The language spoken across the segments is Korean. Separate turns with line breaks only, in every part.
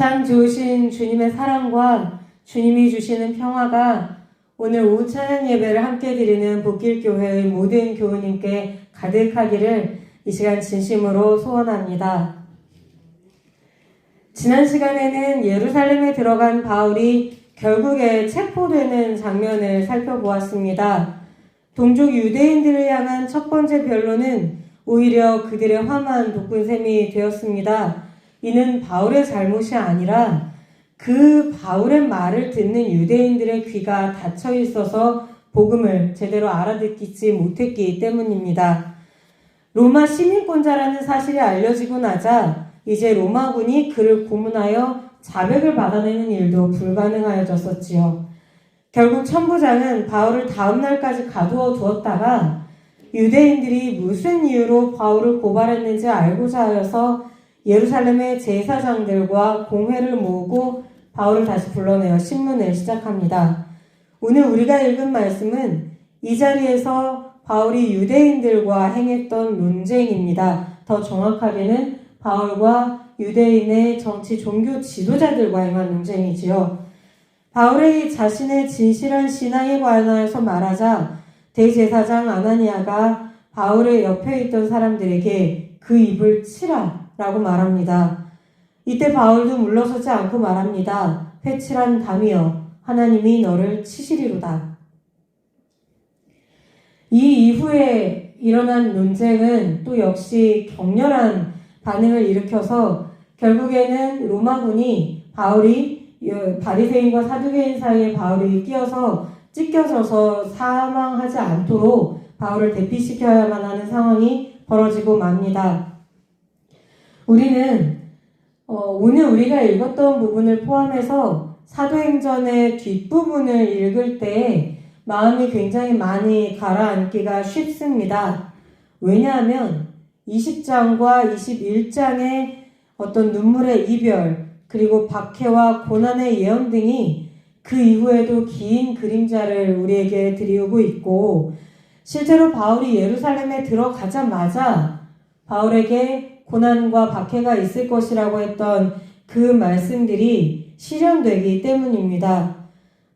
참 좋으신 주님의 사랑과 주님이 주시는 평화가 오늘 오후 찬양 예배를 함께 드리는 복길교회의 모든 교우님께 가득하기를 이 시간 진심으로 소원합니다. 지난 시간에는 예루살렘에 들어간 바울이 결국에 체포되는 장면을 살펴보았습니다. 동족 유대인들을 향한 첫 번째 변론은 오히려 그들의 험한 독군셈이 되었습니다. 이는 바울의 잘못이 아니라 그 바울의 말을 듣는 유대인들의 귀가 닫혀 있어서 복음을 제대로 알아듣지 못했기 때문입니다. 로마 시민권자라는 사실이 알려지고 나자 이제 로마군이 그를 고문하여 자백을 받아내는 일도 불가능하여졌었지요. 결국 천부장은 바울을 다음 날까지 가두어 두었다가 유대인들이 무슨 이유로 바울을 고발했는지 알고자 하여서 예루살렘의 제사장들과 공회를 모으고 바울을 다시 불러내어 신문을 시작합니다. 오늘 우리가 읽은 말씀은 이 자리에서 바울이 유대인들과 행했던 논쟁입니다. 더 정확하게는 바울과 유대인의 정치 종교 지도자들과 행한 논쟁이지요. 바울의 자신의 진실한 신앙에 관하여서 말하자 대제사장 아나니아가 바울의 옆에 있던 사람들에게 그 입을 치라 라고 말합니다. 이때 바울도 물러서지 않고 말합니다. 회칠한 담이여 하나님이 너를 치시리로다. 이 이후에 일어난 논쟁은 또 역시 격렬한 반응을 일으켜서 결국에는 로마군이 바울이 바리새인과 사두개인 사이에 바울이 끼어서 찢겨져서 사망하지 않도록 바울을 대피시켜야만 하는 상황이 벌어지고 맙니다. 우리는 오늘 우리가 읽었던 부분을 포함해서 사도행전의 뒷부분을 읽을 때 마음이 굉장히 많이 가라앉기가 쉽습니다. 왜냐하면 20장과 21장의 어떤 눈물의 이별, 그리고 박해와 고난의 예언 등이 그 이후에도 긴 그림자를 우리에게 드리우고 있고, 실제로 바울이 예루살렘에 들어가자마자 바울에게 고난과 박해가 있을 것이라고 했던 그 말씀들이 실현되기 때문입니다.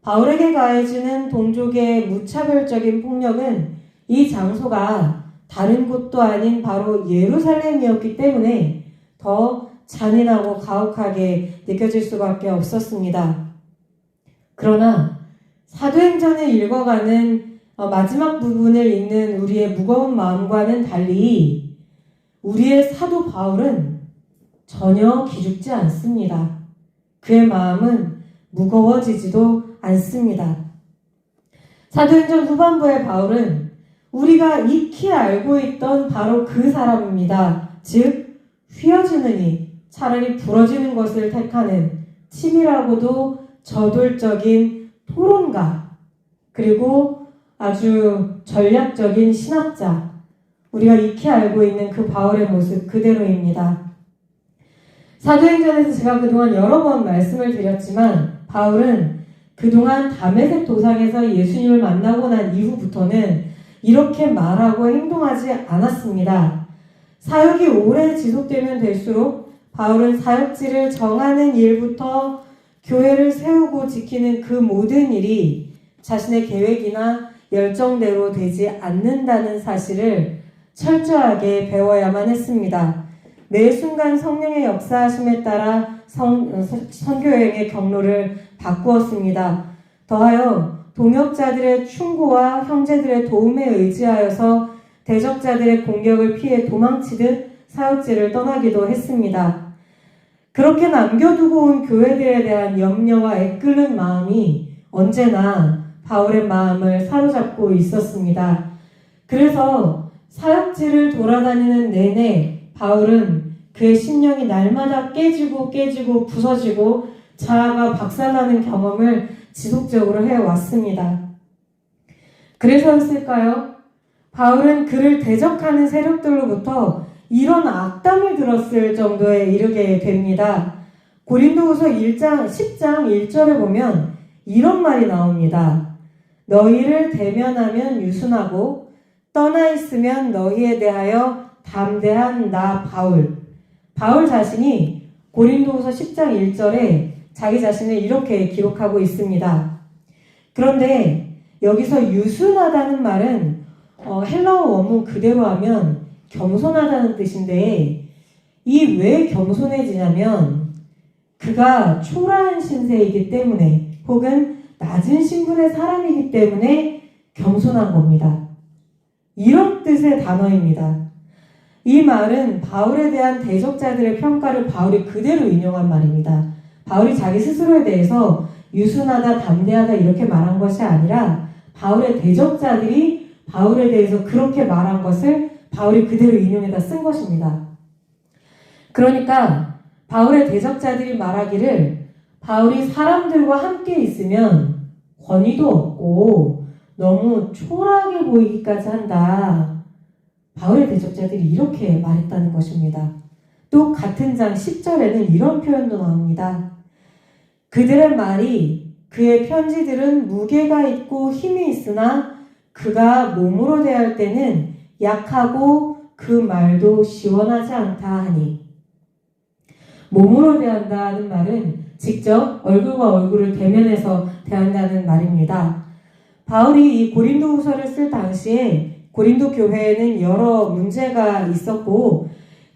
바울에게 가해지는 동족의 무차별적인 폭력은 이 장소가 다른 곳도 아닌 바로 예루살렘이었기 때문에 더 잔인하고 가혹하게 느껴질 수밖에 없었습니다. 그러나 사도행전을 읽어가는 마지막 부분을 읽는 우리의 무거운 마음과는 달리 우리의 사도 바울은 전혀 기죽지 않습니다. 그의 마음은 무거워지지도 않습니다. 사도행전 후반부의 바울은 우리가 익히 알고 있던 바로 그 사람입니다. 즉 휘어지느니 차라리 부러지는 것을 택하는 치밀하고도 저돌적인 토론가, 그리고 아주 전략적인 신학자, 우리가 익히 알고 있는 그 바울의 모습 그대로입니다. 사도행전에서 제가 그동안 여러 번 말씀을 드렸지만 바울은 그동안 다메섹 도상에서 예수님을 만나고 난 이후부터는 이렇게 말하고 행동하지 않았습니다. 사역이 오래 지속되면 될수록 바울은 사역지를 정하는 일부터 교회를 세우고 지키는 그 모든 일이 자신의 계획이나 열정대로 되지 않는다는 사실을 철저하게 배워야만 했습니다. 매 순간 성령의 역사하심에 따라 선교여행의 경로를 바꾸었습니다. 더하여 동역자들의 충고와 형제들의 도움에 의지하여서 대적자들의 공격을 피해 도망치듯 사역지를 떠나기도 했습니다. 그렇게 남겨두고 온 교회들에 대한 염려와 애끓는 마음이 언제나 바울의 마음을 사로잡고 있었습니다. 그래서 사역지를 돌아다니는 내내 바울은 그의 심령이 날마다 깨지고 부서지고 자아가 박살나는 경험을 지속적으로 해왔습니다. 그래서였을까요? 바울은 그를 대적하는 세력들로부터 이런 악담을 들었을 정도에 이르게 됩니다. 고린도후서 10장 1절에 보면 이런 말이 나옵니다. 너희를 대면하면 유순하고 떠나 있으면 너희에 대하여 담대한 나 바울 자신이 고린도후서 10장 1절에 자기 자신을 이렇게 기록하고 있습니다. 그런데 여기서 유순하다는 말은 헬라어 원문 그대로 하면 겸손하다는 뜻인데, 이 왜 겸손해지냐면 그가 초라한 신세이기 때문에, 혹은 낮은 신분의 사람이기 때문에 겸손한 겁니다. 이런 뜻의 단어입니다. 이 말은 바울에 대한 대적자들의 평가를 바울이 그대로 인용한 말입니다. 바울이 자기 스스로에 대해서 유순하다, 담대하다 이렇게 말한 것이 아니라 바울의 대적자들이 바울에 대해서 그렇게 말한 것을 바울이 그대로 인용해다 쓴 것입니다. 그러니까 바울의 대적자들이 말하기를 바울이 사람들과 함께 있으면 권위도 없고 너무 초라하게 보이기까지 한다. 바울의 대적자들이 이렇게 말했다는 것입니다. 또 같은 장 10절에는 이런 표현도 나옵니다. 그들의 말이, 그의 편지들은 무게가 있고 힘이 있으나 그가 몸으로 대할 때는 약하고 그 말도 시원하지 않다 하니. 몸으로 대한다는 말은 직접 얼굴과 얼굴을 대면해서 대한다는 말입니다. 바울이 이 고린도후서를 쓸 당시에 고린도 교회에는 여러 문제가 있었고,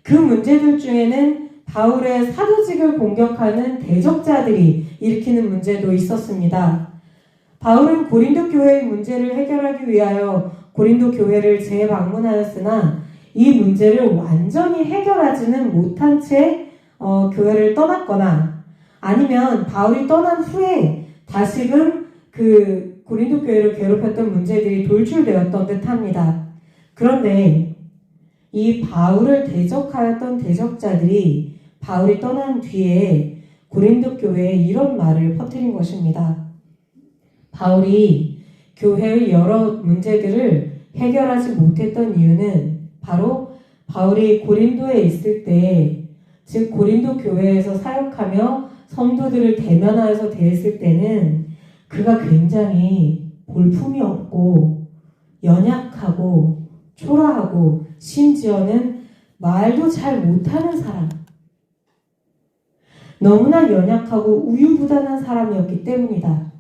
그 문제들 중에는 바울의 사도직을 공격하는 대적자들이 일으키는 문제도 있었습니다. 바울은 고린도 교회의 문제를 해결하기 위하여 고린도 교회를 재방문하였으나 이 문제를 완전히 해결하지는 못한 채 교회를 떠났거나, 아니면 바울이 떠난 후에 다시금 그 고린도 교회를 괴롭혔던 문제들이 돌출되었던 듯합니다. 그런데 이 바울을 대적하였던 대적자들이 바울이 떠난 뒤에 고린도 교회에 이런 말을 퍼뜨린 것입니다. 바울이 교회의 여러 문제들을 해결하지 못했던 이유는 바로 바울이 고린도에 있을 때, 즉 고린도 교회에서 사역하며 성도들을 대면하여서 대했을 때는 그가 굉장히 볼품이 없고 연약하고 초라하고 심지어는 말도 잘 못하는 사람, 너무나 연약하고 우유부단한 사람이었기 때문이다.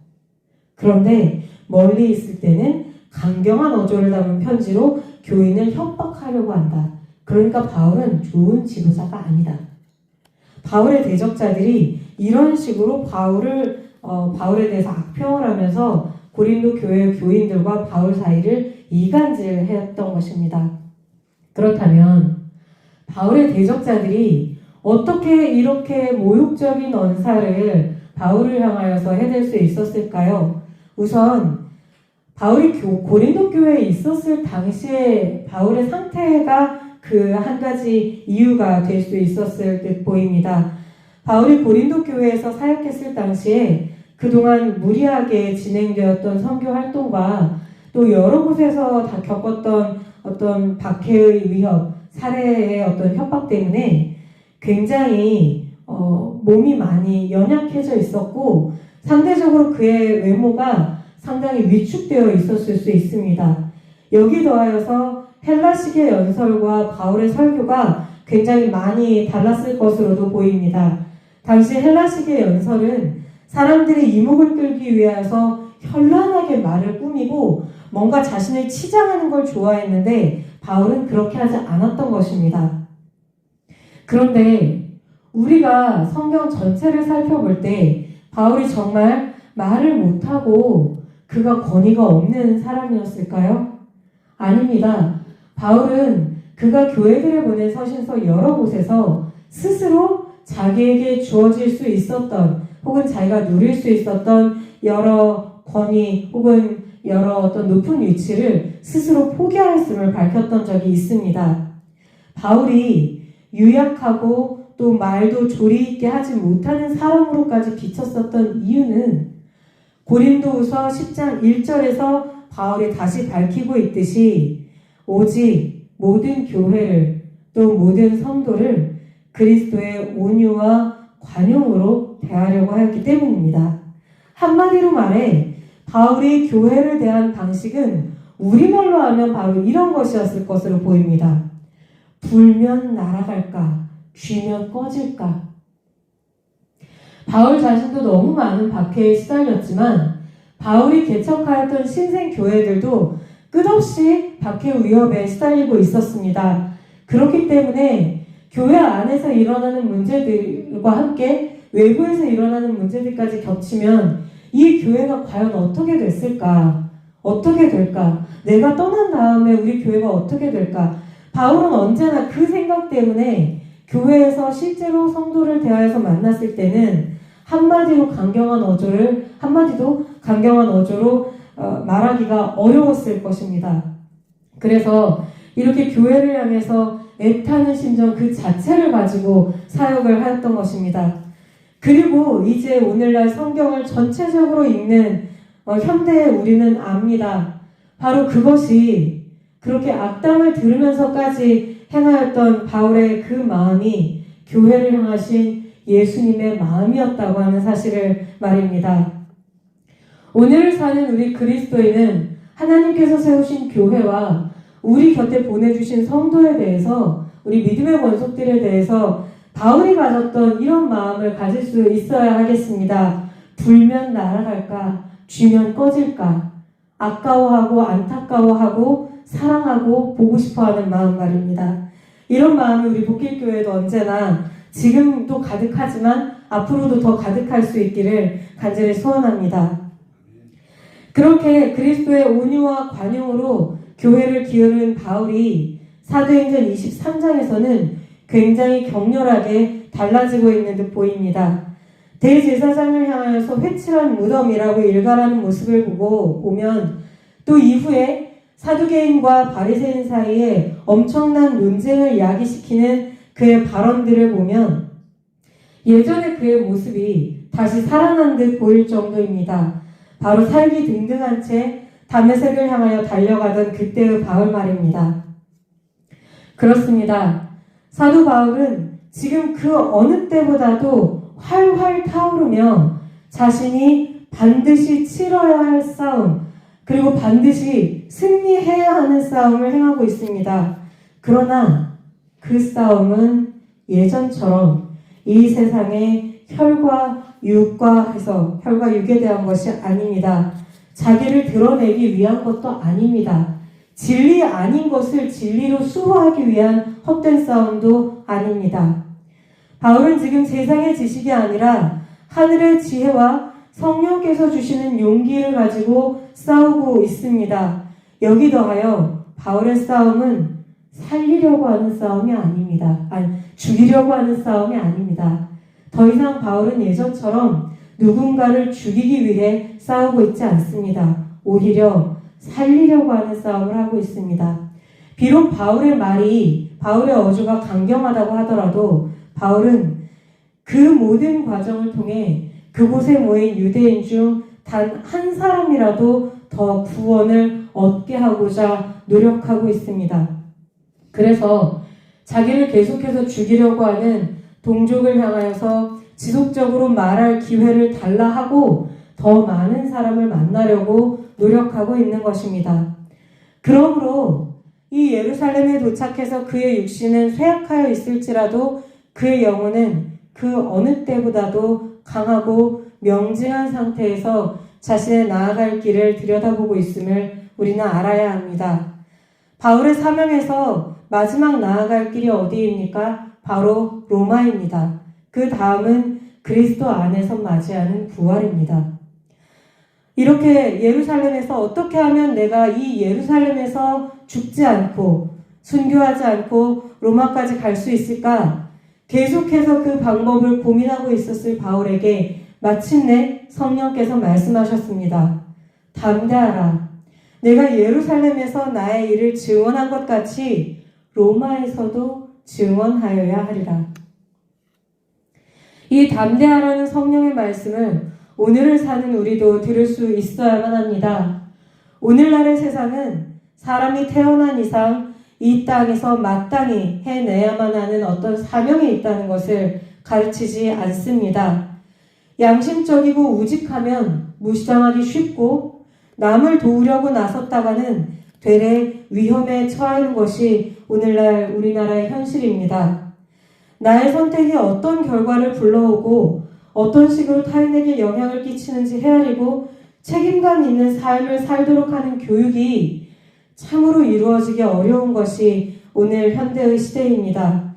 그런데 멀리 있을 때는 강경한 어조를 담은 편지로 교인을 협박하려고 한다. 그러니까 바울은 좋은 지도자가 아니다. 바울의 대적자들이 이런 식으로 바울에 대해서 악평을 하면서 고린도 교회 교인들과 바울 사이를 이간질했던 것입니다. 그렇다면 바울의 대적자들이 어떻게 이렇게 모욕적인 언사를 바울을 향하여서 해댈 수 있었을까요? 우선 바울이 고린도 교회에 있었을 당시에 바울의 상태가 그 한 가지 이유가 될 수 있었을 듯 보입니다. 바울이 고린도 교회에서 사역했을 당시에 그동안 무리하게 진행되었던 선교 활동과 또 여러 곳에서 다 겪었던 어떤 박해의 위협, 살해의 어떤 협박 때문에 굉장히 몸이 많이 연약해져 있었고, 상대적으로 그의 외모가 상당히 위축되어 있었을 수 있습니다. 여기 더하여서 헬라식의 연설과 바울의 설교가 굉장히 많이 달랐을 것으로도 보입니다. 당시 헬라식의 연설은 사람들의 이목을 끌기 위해서 현란하게 말을 꾸미고 뭔가 자신을 치장하는 걸 좋아했는데 바울은 그렇게 하지 않았던 것입니다. 그런데 우리가 성경 전체를 살펴볼 때 바울이 정말 말을 못하고 그가 권위가 없는 사람이었을까요? 아닙니다. 바울은 그가 교회들에 보낸 서신서 여러 곳에서 스스로 자기에게 주어질 수 있었던, 혹은 자기가 누릴 수 있었던 여러 권위 혹은 여러 어떤 높은 위치를 스스로 포기하였음을 밝혔던 적이 있습니다. 바울이 유약하고 또 말도 조리 있게 하지 못하는 사람으로까지 비쳤었던 이유는 고린도후서 10장 1절에서 바울이 다시 밝히고 있듯이 오직 모든 교회를 또 모든 성도를 그리스도의 온유와 관용으로 대하려고 하였기 때문입니다. 한마디로 말해 바울이 교회를 대한 방식은 우리말로 하면 바로 이런 것이었을 것으로 보입니다. 불면 날아갈까, 쥐면 꺼질까. 바울 자신도 너무 많은 박해에 시달렸지만 바울이 개척하였던 신생교회들도 끝없이 박해 위협에 시달리고 있었습니다. 그렇기 때문에 교회 안에서 일어나는 문제들과 함께 외부에서 일어나는 문제들까지 겹치면 이 교회가 과연 어떻게 됐을까? 어떻게 될까? 내가 떠난 다음에 우리 교회가 어떻게 될까? 바울은 언제나 그 생각 때문에 교회에서 실제로 성도를 대하여서 만났을 때는 한마디도 강경한 어조로 말하기가 어려웠을 것입니다. 그래서 이렇게 교회를 향해서 애타는 심정 그 자체를 가지고 사역을 하였던 것입니다. 그리고 이제 오늘날 성경을 전체적으로 읽는 현대의 우리는 압니다. 바로 그것이 그렇게 악담을 들으면서까지 행하였던 바울의 그 마음이 교회를 향하신 예수님의 마음이었다고 하는 사실을 말입니다. 오늘을 사는 우리 그리스도인은 하나님께서 세우신 교회와 우리 곁에 보내주신 성도에 대해서, 우리 믿음의 권속들에 대해서 바울이 가졌던 이런 마음을 가질 수 있어야 하겠습니다. 불면 날아갈까? 쥐면 꺼질까? 아까워하고 안타까워하고 사랑하고 보고 싶어하는 마음 말입니다. 이런 마음이 우리 복길교회도 언제나 지금도 가득하지만 앞으로도 더 가득할 수 있기를 간절히 소원합니다. 그렇게 그리스도의 온유와 관용으로 교회를 기울인 바울이 사도행전 23장에서는 굉장히 격렬하게 달라지고 있는 듯 보입니다. 대제사장을 향하여서 회칠한 무덤이라고 일갈하는 모습을 보면 또 이후에 사두개인과 바리새인 사이에 엄청난 논쟁을 야기시키는 그의 발언들을 보면 예전의 그의 모습이 다시 살아난 듯 보일 정도입니다. 바로 살기 등등한 채 다메섹을 향하여 달려가던 그때의 바울 말입니다. 그렇습니다. 사도 바울은 지금 그 어느 때보다도 활활 타오르며 자신이 반드시 치러야 할 싸움, 그리고 반드시 승리해야 하는 싸움을 행하고 있습니다. 그러나 그 싸움은 예전처럼 이 세상의 혈과 육에 대한 것이 아닙니다. 자기를 드러내기 위한 것도 아닙니다. 진리 아닌 것을 진리로 수호하기 위한 헛된 싸움도 아닙니다. 바울은 지금 세상의 지식이 아니라 하늘의 지혜와 성령께서 주시는 용기를 가지고 싸우고 있습니다. 여기 더하여 바울의 싸움은 살리려고 하는 싸움이 아닙니다. 죽이려고 하는 싸움이 아닙니다. 더 이상 바울은 예전처럼 누군가를 죽이기 위해 싸우고 있지 않습니다. 오히려 살리려고 하는 싸움을 하고 있습니다. 비록 바울의 어조가 강경하다고 하더라도 바울은 그 모든 과정을 통해 그곳에 모인 유대인 중 단 한 사람이라도 더 구원을 얻게 하고자 노력하고 있습니다. 그래서 자기를 계속해서 죽이려고 하는 동족을 향하여서 지속적으로 말할 기회를 달라 하고 더 많은 사람을 만나려고 노력하고 있는 것입니다. 그러므로 이 예루살렘에 도착해서 그의 육신은 쇠약하여 있을지라도 그의 영혼은 그 어느 때보다도 강하고 명징한 상태에서 자신의 나아갈 길을 들여다보고 있음을 우리는 알아야 합니다. 바울의 사명에서 마지막 나아갈 길이 어디입니까? 바로 로마입니다. 그 다음은 그리스도 안에서 맞이하는 부활입니다. 이렇게 예루살렘에서 어떻게 하면 내가 이 예루살렘에서 죽지 않고 순교하지 않고 로마까지 갈 수 있을까? 계속해서 그 방법을 고민하고 있었을 바울에게 마침내 성령께서 말씀하셨습니다. 담대하라. 내가 예루살렘에서 나의 일을 증언한 것 같이 로마에서도 증언하여야 하리라. 이 담대하라는 성령의 말씀을 오늘을 사는 우리도 들을 수 있어야만 합니다. 오늘날의 세상은 사람이 태어난 이상 이 땅에서 마땅히 해내야만 하는 어떤 사명이 있다는 것을 가르치지 않습니다. 양심적이고 우직하면 무시당하기 쉽고 남을 도우려고 나섰다가는 되레 위험에 처하는 것이 오늘날 우리나라의 현실입니다. 나의 선택이 어떤 결과를 불러오고 어떤 식으로 타인에게 영향을 끼치는지 헤아리고 책임감 있는 삶을 살도록 하는 교육이 참으로 이루어지기 어려운 것이 오늘 현대의 시대입니다.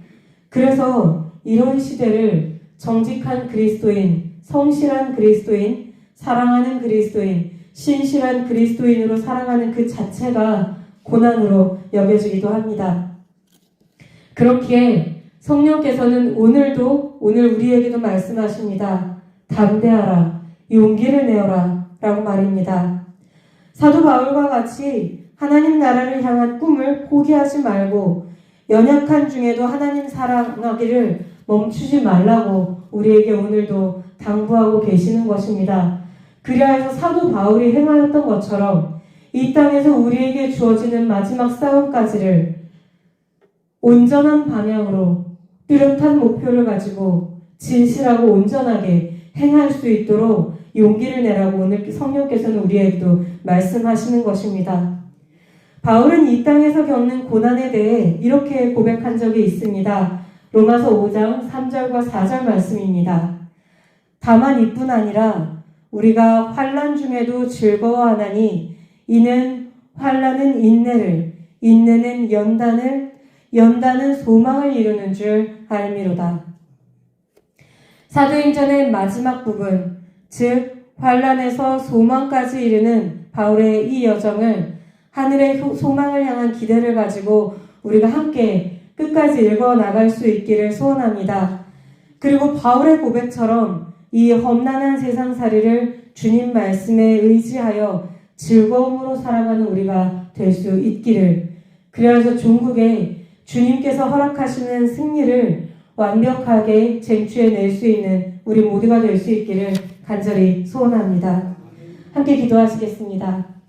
그래서 이런 시대를 정직한 그리스도인, 성실한 그리스도인, 사랑하는 그리스도인, 신실한 그리스도인으로 살아가는 그 자체가 고난으로 여겨지기도 합니다. 그렇기에 성령께서는 오늘 우리에게도 말씀하십니다. 담대하라, 용기를 내어라 라고 말입니다. 사도 바울과 같이 하나님 나라를 향한 꿈을 포기하지 말고 연약한 중에도 하나님 사랑하기를 멈추지 말라고 우리에게 오늘도 당부하고 계시는 것입니다. 그리하여서 사도 바울이 행하였던 것처럼 이 땅에서 우리에게 주어지는 마지막 싸움까지를 온전한 방향으로 뚜렷한 목표를 가지고 진실하고 온전하게 행할 수 있도록 용기를 내라고 오늘 성령께서는 우리에게도 말씀하시는 것입니다. 바울은 이 땅에서 겪는 고난에 대해 이렇게 고백한 적이 있습니다. 로마서 5장 3절과 4절 말씀입니다. 다만 이뿐 아니라 우리가 환난 중에도 즐거워하나니 이는 환난은 인내를, 인내는 연단을, 연단은 소망을 이루는 줄 알미로다. 사도행전의 마지막 부분, 즉 환난에서 소망까지 이르는 바울의 이 여정을 하늘의 소망을 향한 기대를 가지고 우리가 함께 끝까지 읽어 나갈 수 있기를 소원합니다. 그리고 바울의 고백처럼 이 험난한 세상살이를 주님 말씀에 의지하여 즐거움으로 살아가는 우리가 될 수 있기를, 그래서 종국에 주님께서 허락하시는 승리를 완벽하게 쟁취해낼 수 있는 우리 모두가 될 수 있기를 간절히 소원합니다. 함께 기도하시겠습니다.